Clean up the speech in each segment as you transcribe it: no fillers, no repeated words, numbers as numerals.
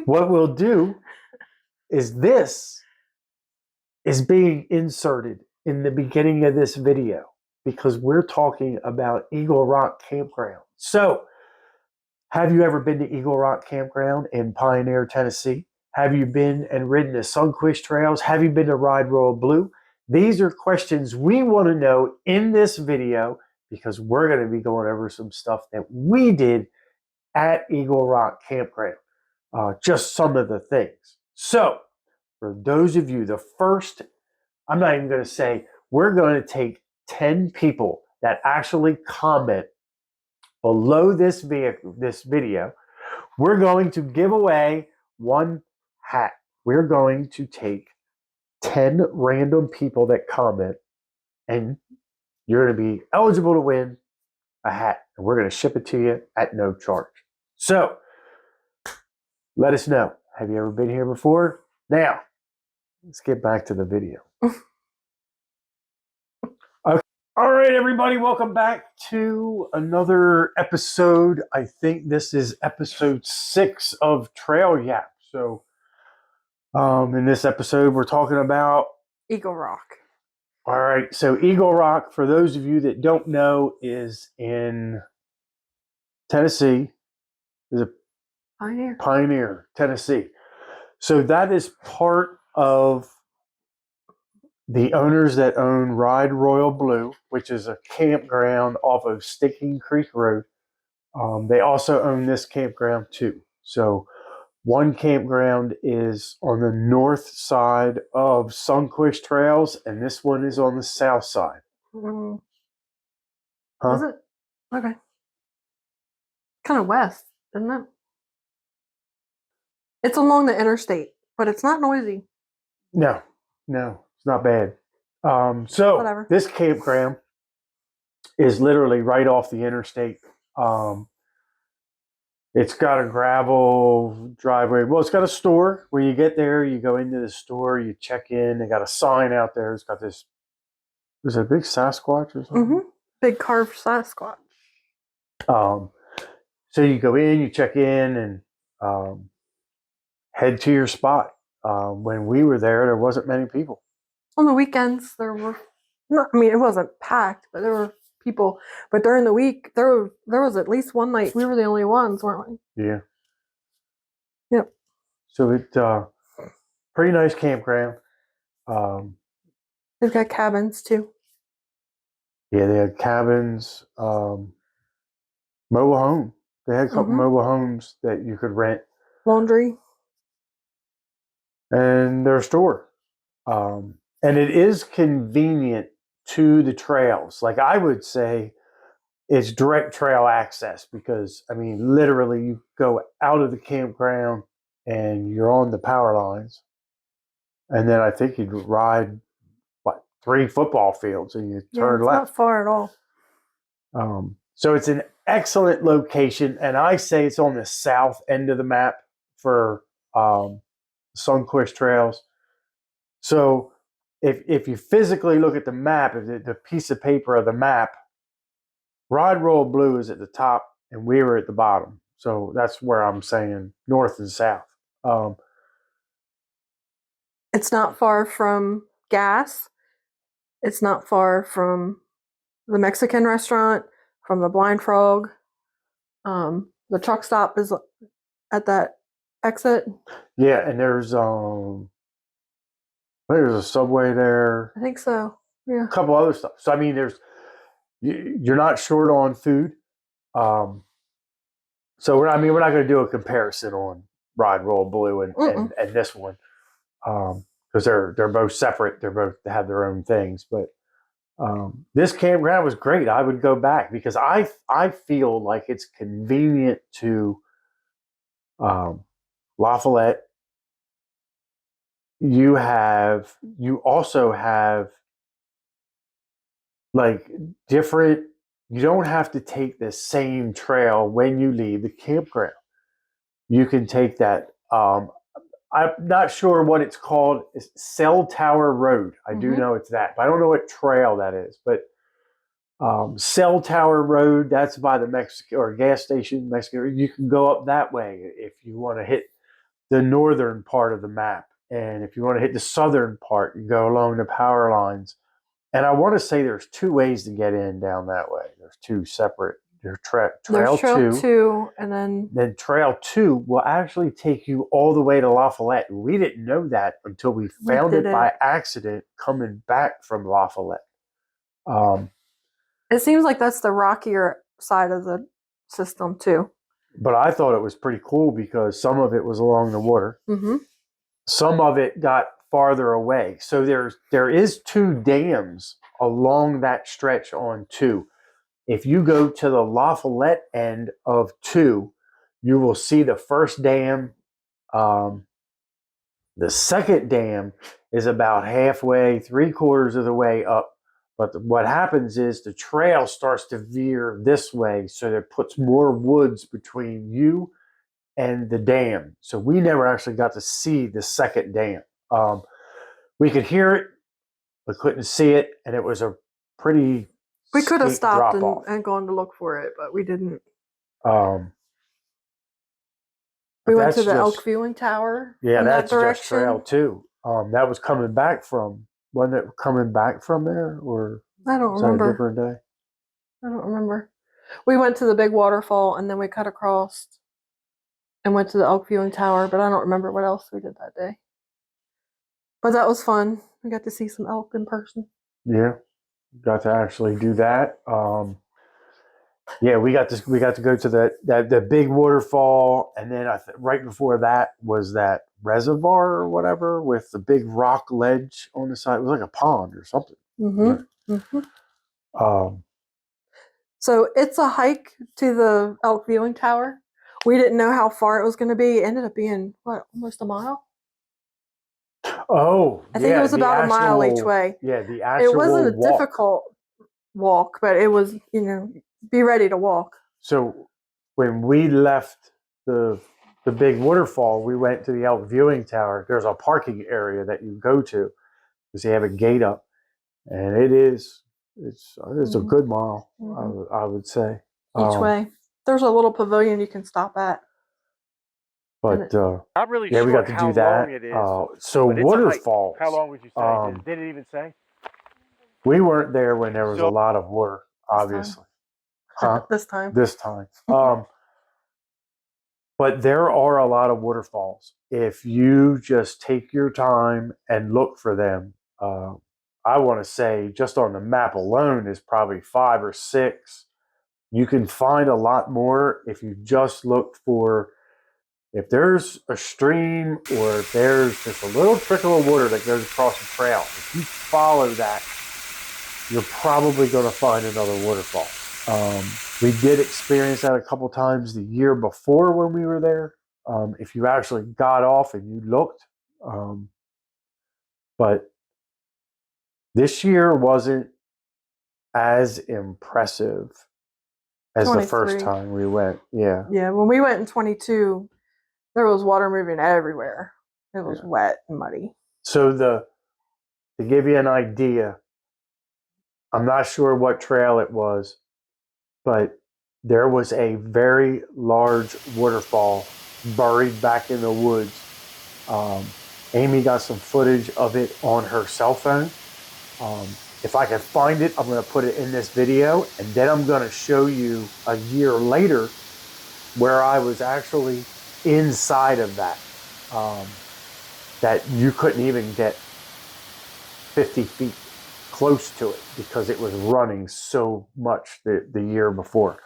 What we'll do is this is being inserted in the beginning of this video because we're talking about Eagle Rock Campground. So, have you ever been to Eagle Rock Campground in Pioneer, Tennessee? Have you been and ridden the Sunquist Trails? Have you been to Ride Royal Blue? These are questions we want to know in this video because we're going to be going over some stuff that we did at Eagle Rock Campground. Just some of the things. So, for those of you, I'm not even going to say, we're going to take 10 people that actually comment below this video. We're going to give away one hat. We're going to take 10 random people that comment, and you're going to be eligible to win a hat. And we're going to ship it to you at no charge. So, let us know. Have you ever been here before? Now, let's get back to the video. Okay. All right, everybody, welcome back to another episode. I think this is episode 6 of Trail Yap. So, in this episode, we're talking about Eagle Rock. All right, so Eagle Rock, for those of you that don't know, is in Tennessee. Is a Pioneer, Tennessee. So that is part of the owners that own Ride Royal Blue, which is a campground off of Sticking Creek Road. They also own this campground too. So one campground is on the north side of Sunquist Trails, and this one is on the south side. Is Huh? it? Okay. Kind of west, isn't it? It's along the interstate, but it's not noisy. No, it's not bad. So Whatever. This campground is literally right off the interstate. It's got a gravel driveway. Well, it's got a store. When you get there, you go into the store, you check in. They got a sign out there. It's got this. Is it a big Sasquatch or something? Mm-hmm. Big carved Sasquatch. So you go in, you check in, and head to your spot. When we were there wasn't many people. On the weekends, there were. It wasn't packed, but there were people. But during the week, there was at least one night we were the only ones, weren't we? Yeah. Yep. So it's pretty nice campground. They've got cabins too. Yeah, they had cabins, mobile home. They had a couple mobile homes that you could rent. Laundry. And their store. And it is convenient to the trails. Like I would say it's direct trail access because, literally you go out of the campground and you're on the power lines. And then I think you'd ride, 3 football fields and you turn left. Not far at all. So it's an excellent location. And I say it's on the south end of the map for Sunquist Trails. So if you physically look at the map, the piece of paper of the map, Ride Royal Blue is at the top and we were at the bottom. So that's where I'm saying north and south. It's not far from Gas. It's not far from the Mexican restaurant, from the Blind Frog. The truck stop is at that exit. Yeah, and there's a Subway there. I think so. Yeah. A couple other stuff. So you're not short on food. So we're not going to do a comparison on Ride Royal Blue and this one because they're both separate. They have their own things. But this campground was great. I would go back because I feel like it's convenient to Lafayette. You also have different. You don't have to take the same trail when you leave the campground. You can take that. I'm not sure what it's called. It's Cell Tower Road. I do know it's that, but I don't know what trail that is. But Cell Tower Road, that's by the Mexican or gas station, Mexican. You can go up that way if you want to hit the northern part of the map. And if you want to hit the southern part, you go along the power lines. And I want to say there's two ways to get in down that way. There's two separate. There's trail There's trail 2. 2, and Then trail 2 will actually take you all the way to Lafayette. We didn't know that until we found it by accident coming back from Lafayette. It seems like that's the rockier side of the system too. But I thought it was pretty cool because some of it was along the water. Mm-hmm. Some of it got farther away. So there is 2 dams along that stretch on 2. If you go to the Lafayette end of 2, you will see the first dam. The second dam is about halfway, 3/4 of the way up. But what happens is the trail starts to veer this way, so it puts more woods between you and the dam. So we never actually got to see the second dam. We could hear it, but couldn't see it, and it was a pretty We could have steep stopped drop-off. and gone to look for it, but we didn't. But We went to that's the just- elk viewing tower. Yeah, in that's that just trail direction. 2. That was coming back from, wasn't it coming back from there, or I don't was that a remember. different day? I don't remember. We went to the big waterfall and then we cut across and went to the elk viewing tower, but I don't remember what else we did that day. But that was fun. We got to see some elk in person. Yeah, got to actually do that. Yeah, we got to go to the big waterfall, and then right before that was that reservoir or whatever with the big rock ledge on the side. It was like a pond or something. Mm-hmm. Yeah. So it's a hike to the elk viewing tower. We didn't know how far it was going to be. It ended up being, what, almost a mile? Oh, I think it was about a mile each way. Yeah, the actual It wasn't a walk. difficult walk, but it was, be ready to walk. So when we left the big waterfall, we went to the elk viewing tower. There's a parking area that you go to because they have a gate up, and it's a good mile. I would say Each way. There's a little pavilion you can stop at. But Not really yeah, sure we got to how do that. long it is. So but it's a hike. waterfalls. How long would you say? Did it even say? We weren't there when there was a lot of water, obviously. This time. This time. But there are a lot of waterfalls. If you just take your time and look for them, I want to say just on the map alone is probably 5 or 6. You can find a lot more if you just look for, if there's a stream or if there's just a little trickle of water that goes across the trail. If you follow that, you're probably going to find another waterfall. We did experience that a couple times the year before when we were there. If you actually got off and you looked. But this year wasn't as impressive as the first 23. time we went. Yeah. Yeah, when we went in 22, there was water moving everywhere. It was wet and muddy. So to give you an idea, I'm not sure what trail it was, but there was a very large waterfall buried back in the woods. Amy got some footage of it on her cell phone. If I can find it, I'm going to put it in this video, and then I'm going to show you a year later where I was actually inside of that. That you couldn't even get 50 feet close to it because it was running so much the year before.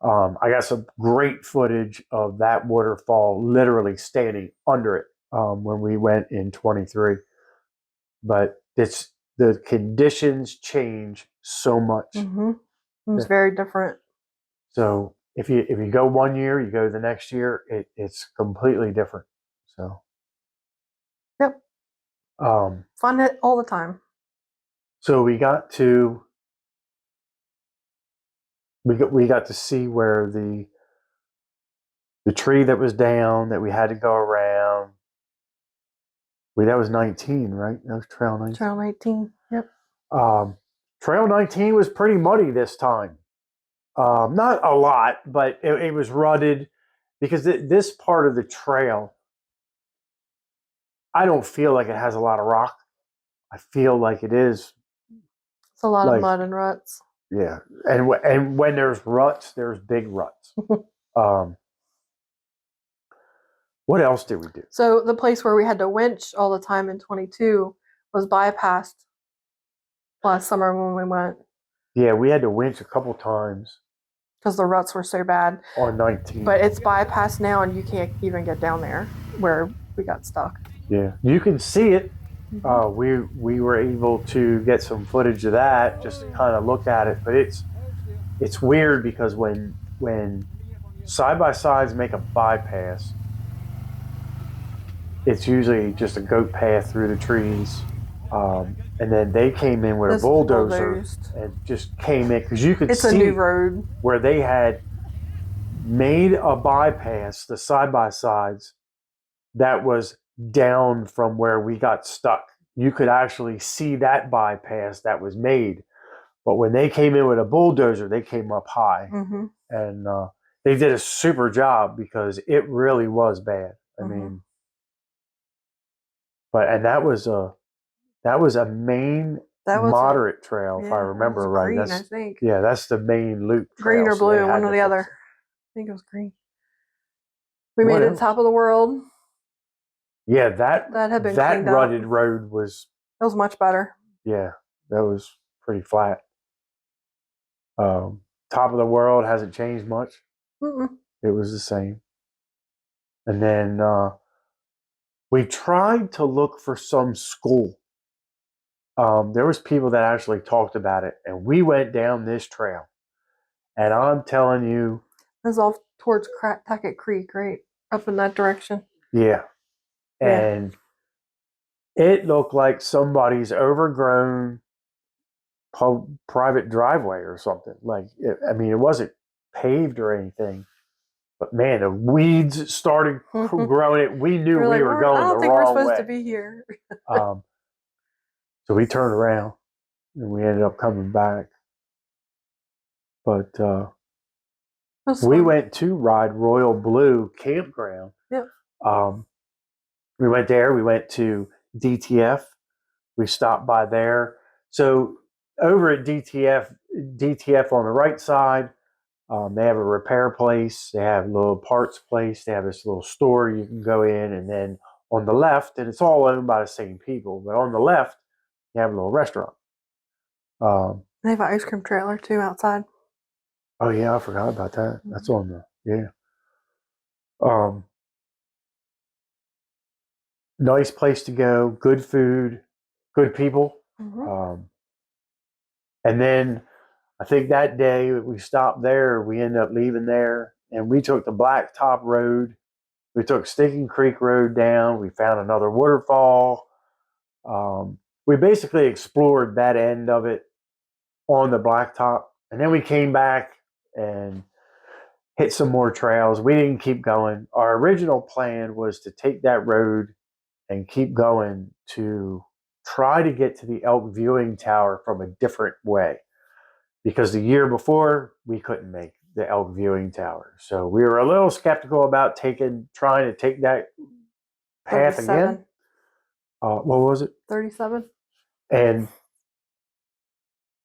I got some great footage of that waterfall literally standing under it when we went in 23. But the conditions change so much. Mm-hmm. It was very different. So if you go one year, you go the next year, it's completely different. So yep. Fun it all the time. So we got to see where the tree that was down that we had to go around. That was 19, right? That was trail 19. Trail 19. Yep. Trail 19 was pretty muddy this time. Not a lot, but it was rutted because this part of the trail I don't feel like it has a lot of rock. I feel like it is, It's a lot like- of mud and ruts. yeah. And when there's ruts, there's big ruts. What else did we do? So the place where we had to winch all the time in 22 was bypassed last summer when we went Yeah, we had to winch a couple times because the ruts were so bad. on 19. But it's bypassed now, and you can't even get down there where we got stuck. Yeah, you can see it. We were able to get some footage of that, just to kind of look at it. But it's weird because when side by sides make a bypass, it's usually just a goat path through the trees, and then they came in with This a bulldozer bulldozed. and just came in because you could It's see a new road. where they had made a bypass, the side by sides, that was down from where we got stuck. You could actually see that bypass that was made. But when they came in with a bulldozer, they came up high. Mm-hmm. And they did a super job because it really was bad. I Mhm. mean, and that was a main moderate trail, if I remember right. Green, That's, I think. yeah, that's the main loop trail. Green or so they blue, had one or to the fix other. it. I think it was green. We What made it else? top of the world. Yeah, that had been that cleaned up. rutted road was, It was much better. yeah, that was pretty flat. Top of the world hasn't changed much. Mm-mm. It was the same. And then we tried to look for some school. There was people that actually talked about it, and we went down this trail. And I'm telling you, It was off towards Tackett Creek, right? Up in that direction. yeah. Yeah. And it looked like somebody's overgrown private driveway or something. Like, I mean, it wasn't paved or anything, but man, the weeds started growing. It. We knew we were going I don't the think we're wrong supposed way. to be here. So we turned around and we ended up coming back. But we went to ride Royal Blue Campground. Yep. We went there. We went to DTF. We stopped by there. So over at DTF on the right side, they have a repair place. They have a little parts place. They have this little store you can go in. And then on the left, and it's all owned by the same people, but on the left, you have a little restaurant. They have an ice cream trailer too outside. Oh yeah, I forgot about that. That's on the, yeah. Nice place to go, good food, good people. Mm-hmm. And then I think that day we stopped there, we ended up leaving there and we took the Blacktop Road. We took Stinking Creek Road down. We found another waterfall. We basically explored that end of it on the Blacktop. And then we came back and hit some more trails. We didn't keep going. Our original plan was to take that road and keep going to try to get to the elk viewing tower from a different way. Because the year before, we couldn't make the elk viewing tower. So we were a little skeptical about trying to take that path 37. again. What was it? 37. And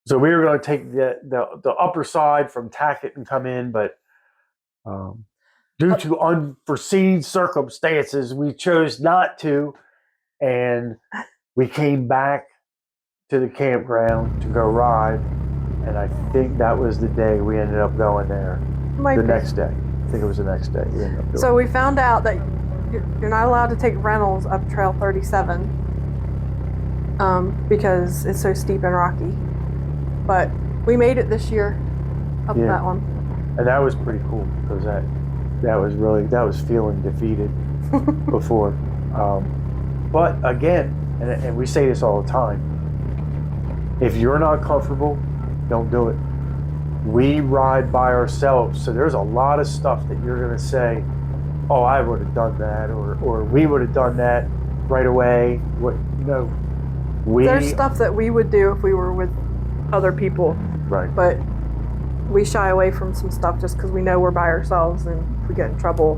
so we were going to take the upper side from Tackett and come in, but due to unforeseen circumstances, we chose not to. And we came back to the campground to go ride. And I think that was the day we ended up going there. Next day. I think it was the next day we ended up doing. So we found out that you're not allowed to take rentals up Trail 37 because it's so steep and rocky. But we made it this year up that one. And that was pretty cool because that was feeling defeated before. But again, and we say this all the time, if you're not comfortable, don't do it. We ride by ourselves, so there's a lot of stuff that you're going to say, oh, I would have done that, or we would have done that right away. There's stuff that we would do if we were with other people. Right. But we shy away from some stuff just because we know we're by ourselves, and if we get in trouble,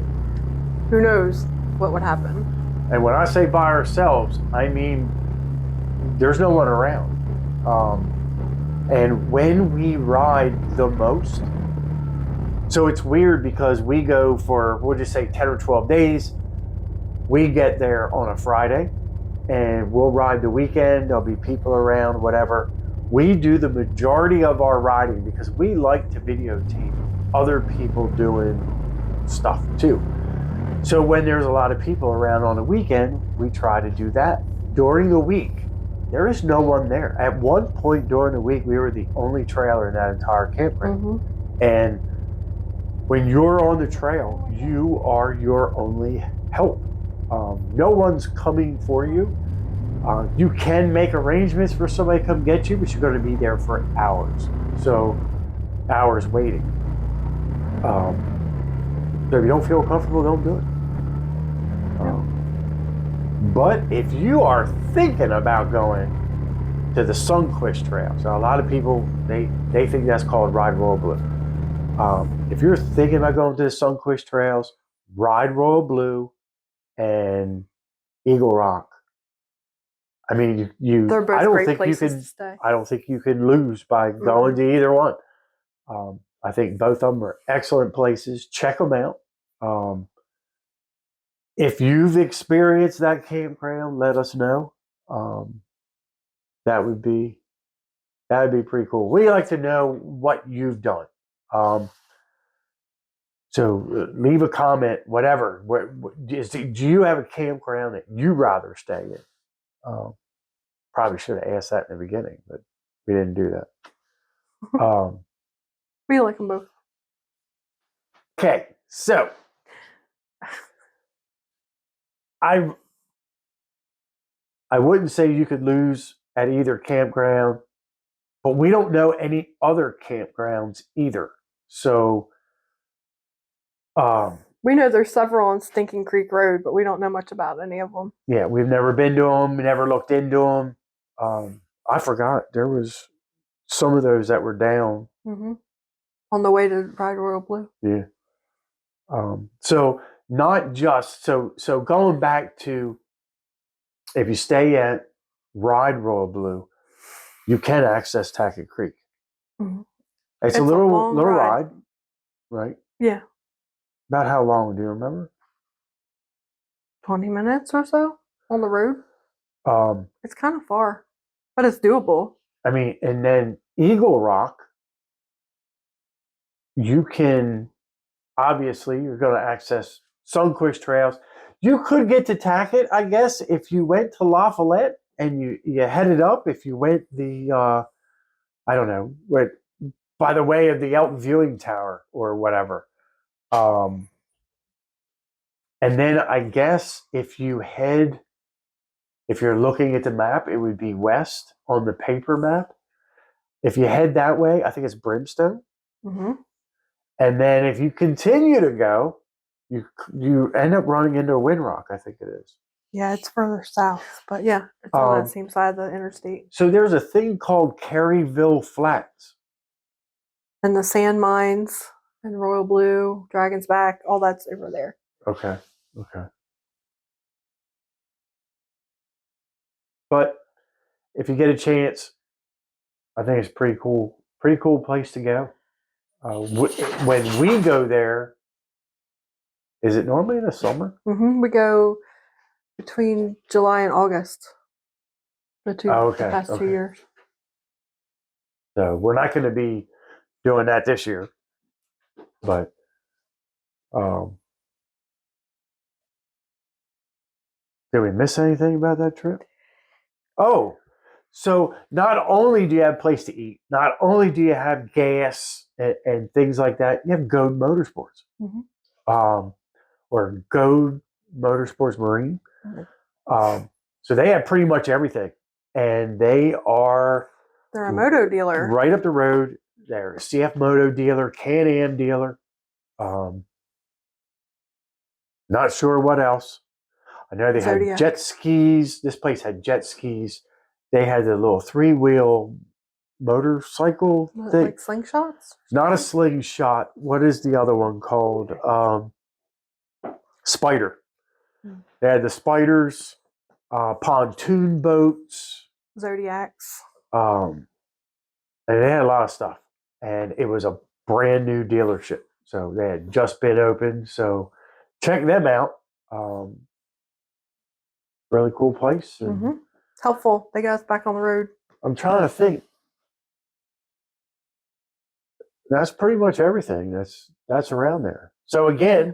who knows what would happen. And when I say by ourselves, I mean there's no one around. And when we ride the most, so it's weird because we go for, we'll just say 10 or 12 days. We get there on a Friday and we'll ride the weekend. There'll be people around, whatever. We do the majority of our riding because we like to videotape other people doing stuff too. So when there's a lot of people around on the weekend, we try to do that. During the week, there is no one there. At one point during the week, we were the only trailer in that entire campground. Mm-hmm. And when you're on the trail, you are your only help. No one's coming for you. You can make arrangements for somebody to come get you, but you're going to be there for hours. So, hours waiting. So if you don't feel comfortable, don't do it. But if you are thinking about going to the Sunquist Trail, so a lot of people, they think that's called Ride Royal Blue. If you're thinking about going to the Sunquist Trails, Ride Royal Blue and Eagle Rock. I mean, They're both I don't great think you places can. to stay. I don't think you can lose by going to either one. I think both of them are excellent places. Check them out. If you've experienced that campground, let us know. That would be pretty cool. We like to know what you've done. So leave a comment, whatever. Do you have a campground that you rather stay in? Probably should have asked that in the beginning, but we didn't do that. We like them both. Okay, so I wouldn't say you could lose at either campground, but we don't know any other campgrounds either. So we know there's several on Stinking Creek Road, but we don't know much about any of them. Yeah, we've never been to them, never looked into them. I forgot there was some of those that were down. Mm-hmm. On the way to Ride Royal Blue. Yeah. So not just so going back to, if you stay at Ride Royal Blue, you can access Tackett Creek. Mm-hmm. It's a little long ride, right? Yeah. About how long? Do you remember? 20 minutes or so on the road. It's kind of far, but it's doable. I mean, and then Eagle Rock, you can, obviously, you're going to access Sunquist Trails. You could get to Tackett, I guess, if you went to La Follette and you headed up. If you went the, I don't know, by the way of the Elton Viewing Tower or whatever. And then I guess if you're looking at the map, it would be west on the paper map. If you head that way, I think it's Brimstone. Mm-hmm. And then if you continue to go, you end up running into Windrock, I think it is. Yeah, it's further south, but yeah, it's on that same side of the interstate. So there's a thing called Caryville Flats. And the sand mines and Royal Blue, Dragon's Back, all that's over there. Okay. But if you get a chance, I think it's pretty cool. Pretty cool place to go. When we go there, is it normally in the summer? Mm-hmm. We go between July and August. The past 2 years. So we're not going to be doing that this year. But did we miss anything about that trip? Oh, so not only do you have a place to eat, not only do you have gas and things like that, you have Goad Motorsports. Mm-hmm. Or Goad Motorsports Marine. Mm-hmm. So they have pretty much everything. And they're a moto dealer. Right up the road. They're a CF Moto dealer, Can-Am dealer. Not sure what else. I know they had jet skis. This place had jet skis. They had a little 3-wheel motorcycle thing. Like slingshots? Not a slingshot. What is the other one called? Spider. Mm. They had the spiders, pontoon boats, Zodiacs. and they had a lot of stuff. And it was a brand new dealership. So they had just been opened. So check them out. Really cool place. And Mm-hmm. It's helpful. They got us back on the road. I'm trying to think. That's pretty much everything that's around there. So again,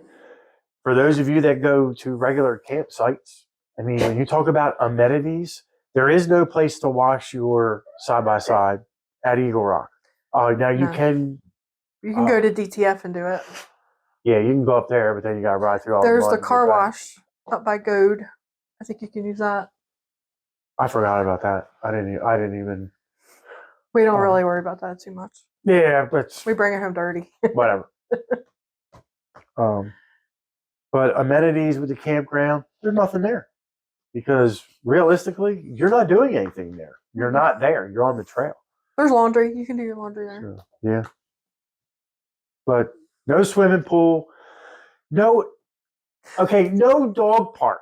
for those of you that go to regular campsites, I mean, when you talk about amenities, there is no place to wash your side by side at Eagle Rock. Now you No. can, You can go to DTF and do it. yeah, you can go up there, but then you got to ride through all There's the mud the and get car back. wash up by Goad. I think you can use that. I forgot about that. I didn't even. We don't really worry about that too much. Yeah, but We bring it home dirty. whatever. But amenities with the campground, there's nothing there because realistically, you're not doing anything there. You're not there. You're on the trail. There's laundry. You can do your laundry there. So, yeah. But no swimming pool. No dog park.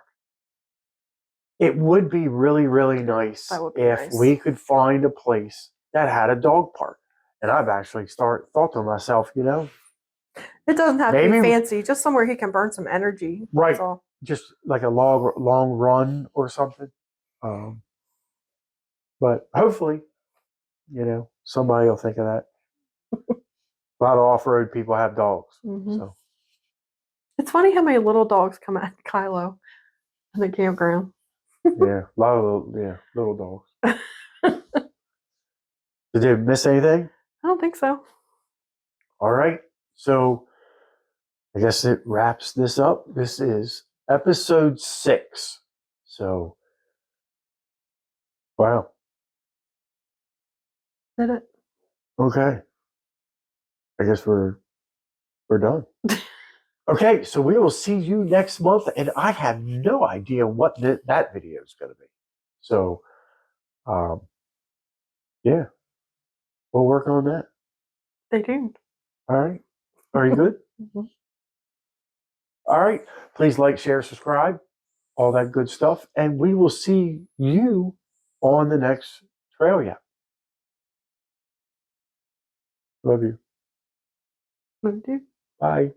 It would be really, really nice That would be if nice. we could find a place that had a dog park. And I've actually thought to myself, It doesn't have to Maybe- be fancy. Just somewhere he can burn some energy. Right. That's all. just like a long run or something. But hopefully, somebody will think of that. A lot of off-road people have dogs. Mhm. So It's funny how many little dogs come at Kylo in the campground. yeah, a lot of little dogs. Did they miss anything? I don't think so. All right. So I guess it wraps this up. This is episode 6. So wow. Did it? Okay. I guess we're done. Okay, so we will see you next month, and I have no idea what that video is going to be. So, yeah, we'll work on that. Stay tuned. All right. Are you good? Mhm. All right. Please like, share, subscribe, all that good stuff, and we will see you on the next trail yap. Love you. Will do. Bye.